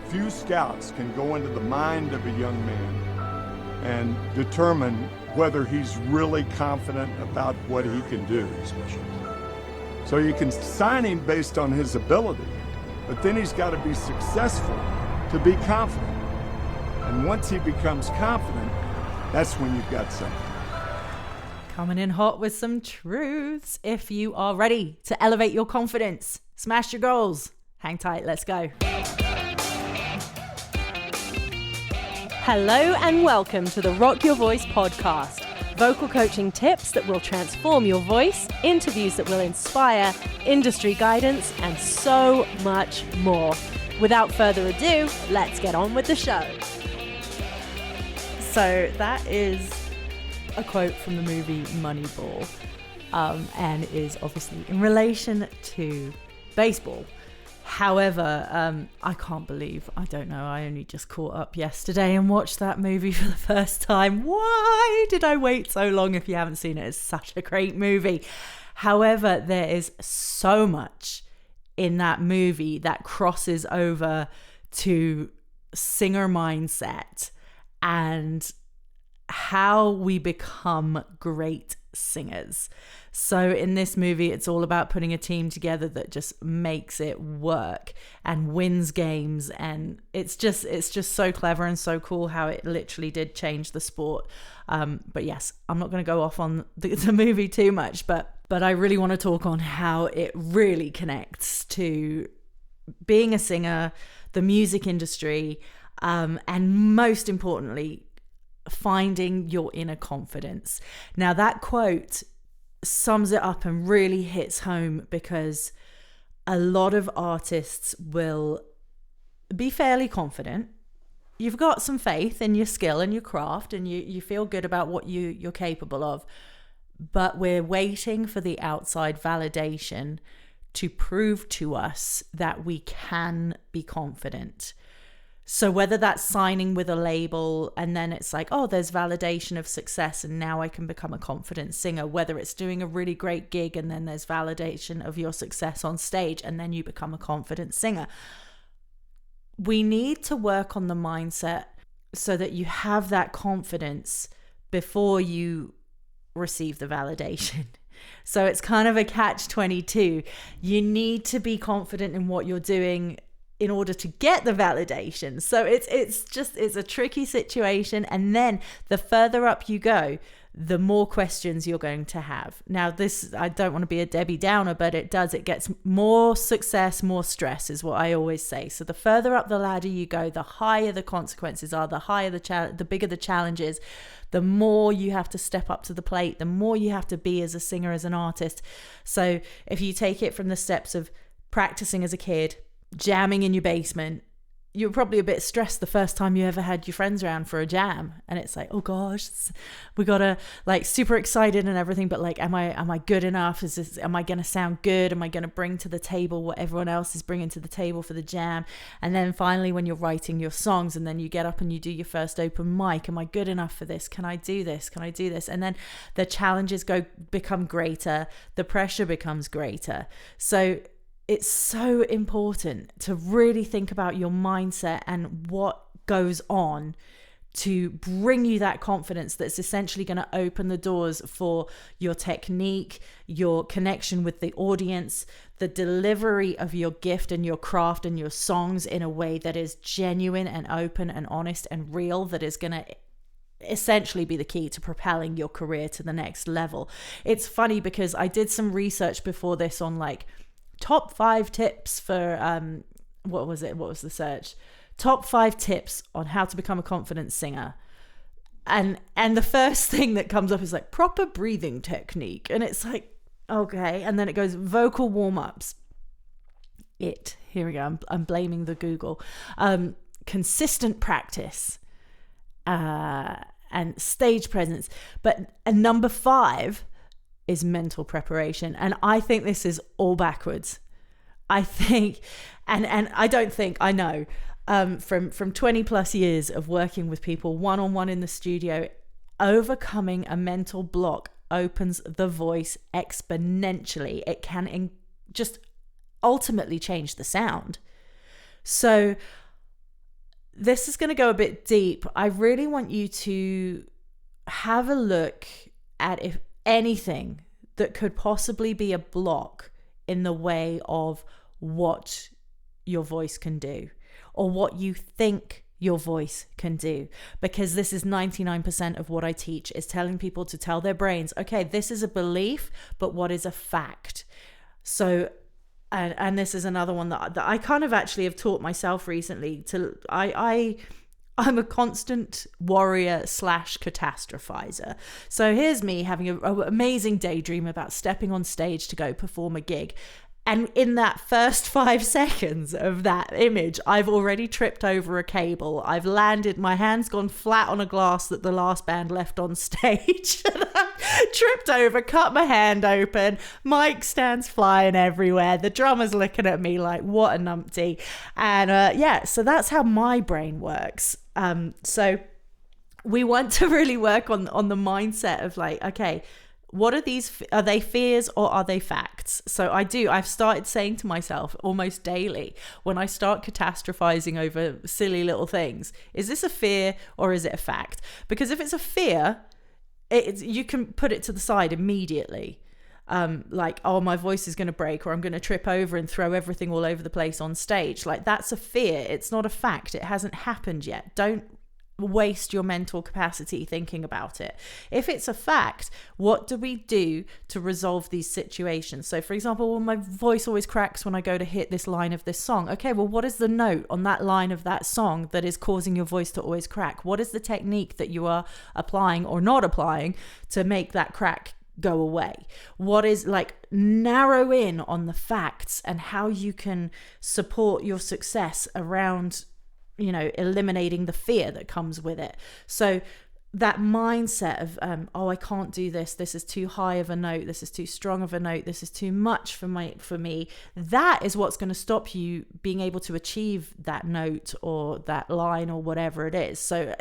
few scouts can go into the mind of a young man and determine whether he's really confident about what he can do. So you can sign him based on his ability, but then he's got to be successful to be confident. And once he becomes confident, that's when you've got something. Coming in hot with some truths. If you are ready to elevate your confidence, smash your goals, hang tight, let's go. Hello and welcome to the Rock Your Voice podcast. Vocal coaching tips that will transform your voice, interviews that will inspire, industry guidance, and so much more. Without further ado, let's get on with the show. So that is a quote from the movie Moneyball, and is obviously in relation to baseball. However, I can't believe, I don't know, I only just caught up yesterday and watched that movie for the first time. Why did I wait so long? If you haven't seen it, it's such a great movie. However, there is so much in that movie that crosses over to singer mindset and how we become great singers. So in this movie, it's all about putting a team together that just makes it work and wins games. And it's just so clever and so cool how it literally did change the sport. But yes, I'm not going to go off on the movie too much, but I really want to talk on how it really connects to being a singer, the music industry, and most importantly, finding your inner confidence. Now that quote sums it up and really hits home, because a lot of artists will be fairly confident. You've got some faith in your skill and your craft, and you feel good about what you're capable of, but we're waiting for the outside validation to prove to us that we can be confident. So whether that's signing with a label and then it's like, oh, there's validation of success and now I can become a confident singer, whether it's doing a really great gig and then there's validation of your success on stage and then you become a confident singer. We need to work on the mindset so that you have that confidence before you receive the validation. So it's kind of a catch-22. You need to be confident in what you're doing in order to get the validation. So it's a tricky situation. And then the further up you go, the more questions you're going to have. Now this, I don't want to be a Debbie Downer, but it gets more success, more stress is what I always say. So the further up the ladder you go, the higher the consequences are, the higher the bigger the challenges, the more you have to step up to the plate, the more you have to be as a singer, as an artist. So if you take it from the steps of practicing as a kid, jamming in your basement, you were probably a bit stressed the first time you ever had your friends around for a jam, and it's like, oh gosh, we gotta, like, super excited and everything, but like, am I good enough? Am I gonna sound good? Am I gonna bring to the table what everyone else is bringing to the table for the jam? And then finally, when you're writing your songs and then you get up and you do your first open mic, am I good enough for this? Can I do this? Can I do this? And then the challenges become greater, the pressure becomes greater. So it's so important to really think about your mindset and what goes on to bring you that confidence that's essentially going to open the doors for your technique, your connection with the audience, the delivery of your gift and your craft and your songs in a way that is genuine and open and honest and real, that is going to essentially be the key to propelling your career to the next level. It's funny because I did some research before this on like top 5 tips for what was the search? Top 5 tips on how to become a confident singer. And the first thing that comes up is like proper breathing technique. And it's like, okay. And then it goes vocal warm-ups. Here we go. I'm blaming the Google. Consistent practice and stage presence. And number 5 is mental preparation. And I think this is all backwards. I think, and I know, from 20 plus years of working with people one-on-one in the studio, overcoming a mental block opens the voice exponentially. It can just ultimately change the sound. So this is going to go a bit deep. I really want you to have a look at if anything that could possibly be a block in the way of what your voice can do or what you think your voice can do, because this is 99% of what I teach, is telling people to tell their brains, okay, this is a belief, but what is a fact? So and this is another one that I kind of actually have taught myself recently. I'm a constant warrior / catastrophizer. So here's me having an amazing daydream about stepping on stage to go perform a gig. And in that first 5 seconds of that image, I've already tripped over a cable. I've landed, my hand's gone flat on a glass that the last band left on stage. Tripped over, cut my hand open, mic stands flying everywhere. The drummer's looking at me like, what a numpty. And so that's how my brain works. So we want to really work on the mindset of like, okay, what are these? Are they fears or are they facts? So I've started saying to myself almost daily when I start catastrophizing over silly little things, is this a fear or is it a fact? Because if it's a fear, you can put it to the side immediately. Like, oh, my voice is going to break, or I'm going to trip over and throw everything all over the place on stage. Like, that's a fear. It's not a fact. It hasn't happened yet. Don't waste your mental capacity thinking about it. If it's a fact, what do we do to resolve these situations? So for example, well, my voice always cracks when I go to hit this line of this song. Okay, well, what is the note on that line of that song that is causing your voice to always crack? What is the technique that you are applying or not applying to make that crack go away? What is, like, narrow in on the facts and how you can support your success around, you know, eliminating the fear that comes with it. So that mindset of, I can't do this. This is too high of a note. This is too strong of a note. This is too much for me. That is what's going to stop you being able to achieve that note or that line or whatever it is. So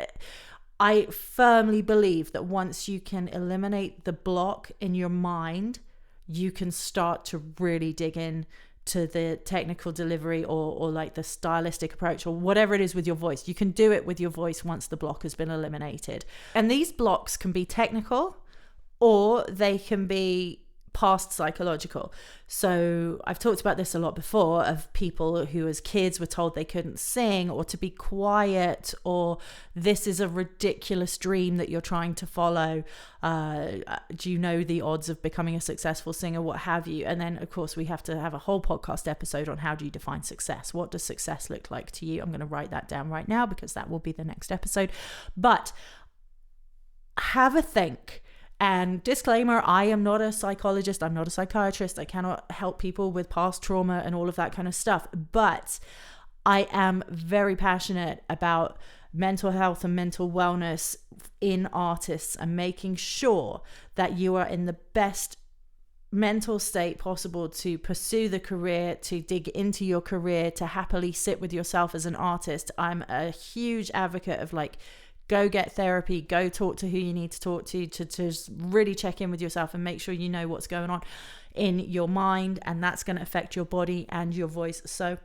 I firmly believe that once you can eliminate the block in your mind, you can start to really dig in to the technical delivery or like the stylistic approach or whatever it is with your voice. You can do it with your voice once the block has been eliminated. And these blocks can be technical or they can be past psychological. So I've talked about this a lot before, of people who as kids were told they couldn't sing or to be quiet, or this is a ridiculous dream that you're trying to follow. Do you know the odds of becoming a successful singer, what have you? And then of course we have to have a whole podcast episode on how do you define success? What does success look like to you? I'm going to write that down right now because that will be the next episode. But have a think. And disclaimer, I am not a psychologist, I'm not a psychiatrist, I cannot help people with past trauma and all of that kind of stuff, but I am very passionate about mental health and mental wellness in artists and making sure that you are in the best mental state possible to pursue the career, to dig into your career, to happily sit with yourself as an artist. I'm a huge advocate of like, go get therapy, go talk to who you need to talk to really check in with yourself and make sure you know what's going on in your mind, and that's going to affect your body and your voice. So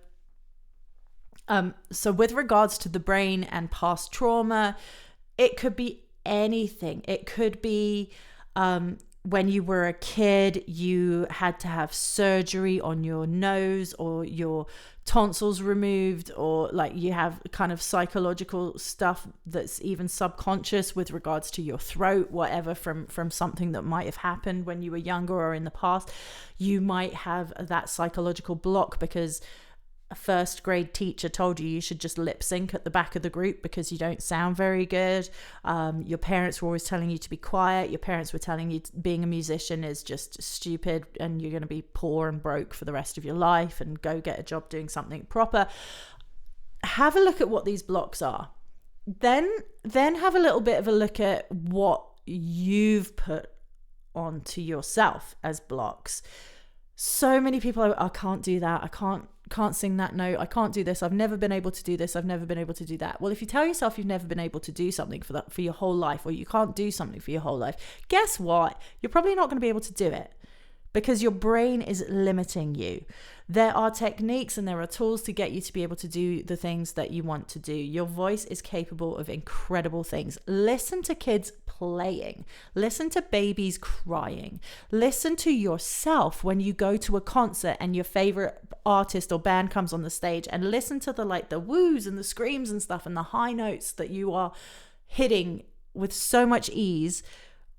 with regards to the brain and past trauma, it could be anything. It could be when you were a kid, you had to have surgery on your nose or your tonsils removed, or like you have kind of psychological stuff that's even subconscious with regards to your throat, whatever, from something that might have happened when you were younger or in the past. You might have that psychological block because a first grade teacher told you should just lip sync at the back of the group because you don't sound very good. Your parents were always telling you to be quiet. Your parents were telling you being a musician is just stupid and you're going to be poor and broke for the rest of your life, and go get a job doing something proper. Have a look at what these blocks are. Then have a little bit of a look at what you've put onto yourself as blocks. So many people are, I can't do that. I can't sing that note. I can't do this. I've never been able to do this. I've never been able to do that. Well, if you tell yourself you've never been able to do something for your whole life, or you can't do something for your whole life, guess what? You're probably not going to be able to do it, because your brain is limiting you. There are techniques and there are tools to get you to be able to do the things that you want to do. Your voice is capable of incredible things. Listen to kids playing. Listen to babies crying. Listen to yourself when you go to a concert and your favorite artist or band comes on the stage, and listen to the woos and the screams and stuff and the high notes that you are hitting with so much ease,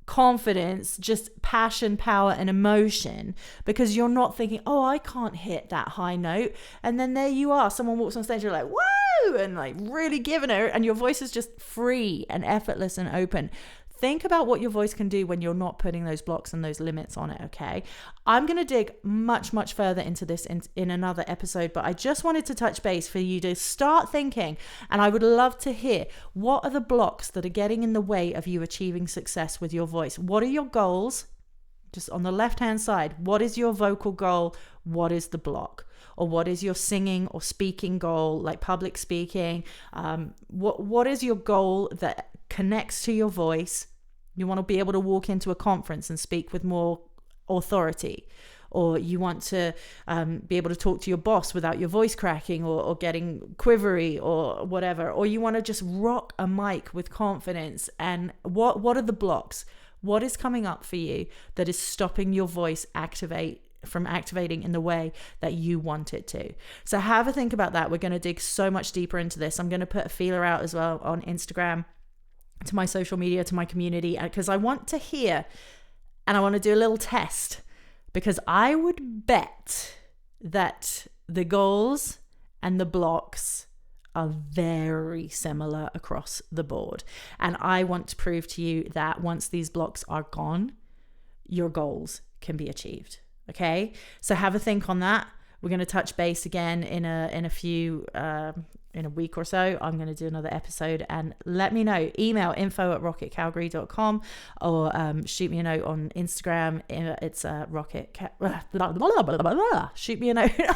confidence, just passion, power, and emotion, because you're not thinking, oh, I can't hit that high note. And then there you are, someone walks on stage, you're like, whoa, and like really giving it, and your voice is just free and effortless and open. Think about what your voice can do when you're not putting those blocks and those limits on it, okay? I'm going to dig much, much further into this in another episode, but I just wanted to touch base for you to start thinking, and I would love to hear, what are the blocks that are getting in the way of you achieving success with your voice? What are your goals? Just on the left-hand side, what is your vocal goal? What is the block? Or what is your singing or speaking goal, like public speaking? What is your goal that connects to your voice? You want to be able to walk into a conference and speak with more authority, or you want to be able to talk to your boss without your voice cracking or getting quivery or whatever, or you want to just rock a mic with confidence. And what are the blocks? What is coming up for you that is stopping your voice from activating in the way that you want it to? So have a think about that. We're going to dig so much deeper into this. I'm going to put a feeler out as well on Instagram, to my social media, to my community, because I want to hear, and I want to do a little test, because I would bet that the goals and the blocks are very similar across the board. And I want to prove to you that once these blocks are gone, your goals can be achieved. Okay, so have a think on that. We're going to touch base again in a week or so. I'm going to do another episode, and let me know. Email info@rocketcalgary.com, or shoot me a note on Instagram. It's shoot me a note on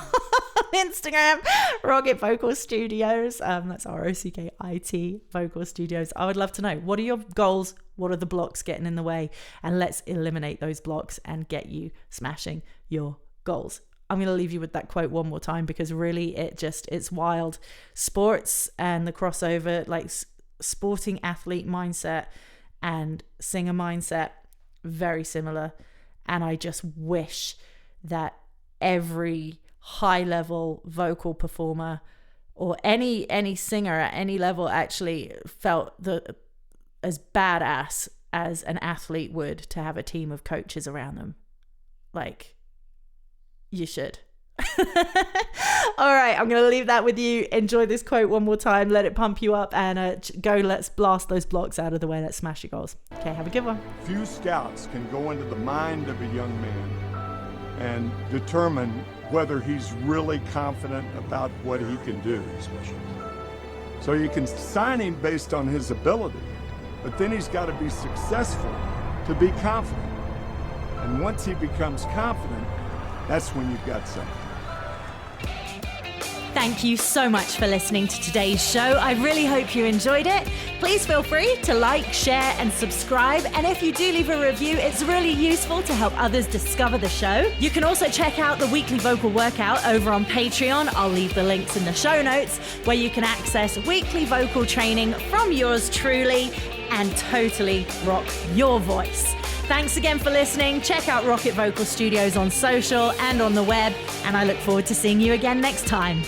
Instagram, Rocket Vocal Studios. That's ROCKIT Vocal Studios. I would love to know, what are your goals? What are the blocks getting in the way? And let's eliminate those blocks and get you smashing your goals. I'm going to leave you with that quote one more time, because really it's wild. Sports and the crossover, like sporting athlete mindset and singer mindset, very similar. And I just wish that every high level vocal performer or any singer at any level actually felt as badass as an athlete would to have a team of coaches around them. Like, you should. All right, I'm going to leave that with you. Enjoy this quote one more time. Let it pump you up, and let's blast those blocks out of the way. Let's smash your goals. Okay, have a good one. Few scouts can go into the mind of a young man and determine whether he's really confident about what he can do. So you can sign him based on his ability, but then he's got to be successful to be confident. And once he becomes confident, that's when you've got something. Thank you so much for listening to today's show. I really hope you enjoyed it. Please feel free to like, share, and subscribe. And if you do leave a review, it's really useful to help others discover the show. You can also check out the weekly vocal workout over on Patreon. I'll leave the links in the show notes, where you can access weekly vocal training from yours truly and totally rock your voice. Thanks again for listening. Check out Rocket Vocal Studios on social and on the web, and I look forward to seeing you again next time.